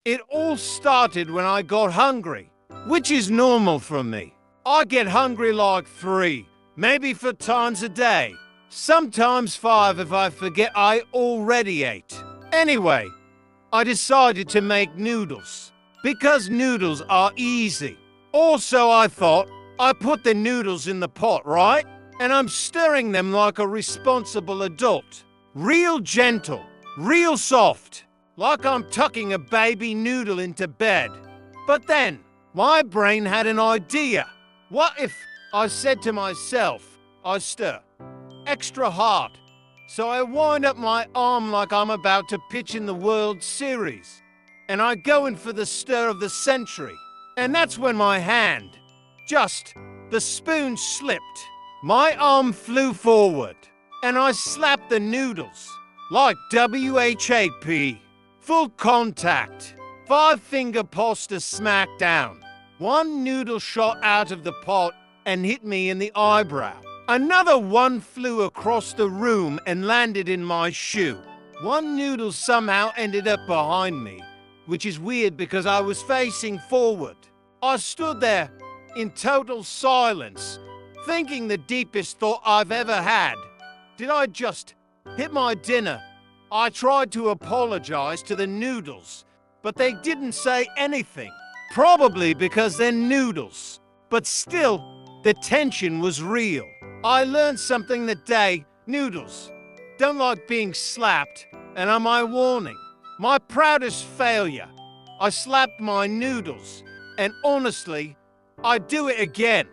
It all started when I got hungry, which is normal for me. I get hungry like 3, maybe 4 times a day. Sometimes 5 if I forget I already ate. Anyway, I decided to make noodles because noodles are easy. Also, I thought I put the noodles in the pot, right? And I'm stirring them like a responsible adult. Real gentle, real soft, like I'm tucking a baby noodle into bed. But then, my brain had an idea. What if I said to myself, I stir extra hard? So I wind up my arm like I'm about to pitch in the World Series. And I go in for the stir of the century. And that's when my hand, the spoon slipped. My arm flew forward. And I slapped the noodles. Like WHAP. Full contact. 5-finger poster smack down. One noodle shot out of the pot and hit me in the eyebrow. Another one flew across the room and landed in my shoe. One noodle somehow ended up behind me, which is weird because I was facing forward. I stood there in total silence, thinking the deepest thought I've ever had. Did I just hit my dinner? I tried to apologize to the noodles, but they didn't say anything. Probably because they're noodles. But still, the tension was real. I learned something that day. Noodles don't like being slapped, and are my warning. My proudest failure. I slapped my noodles, and honestly, I'd do it again.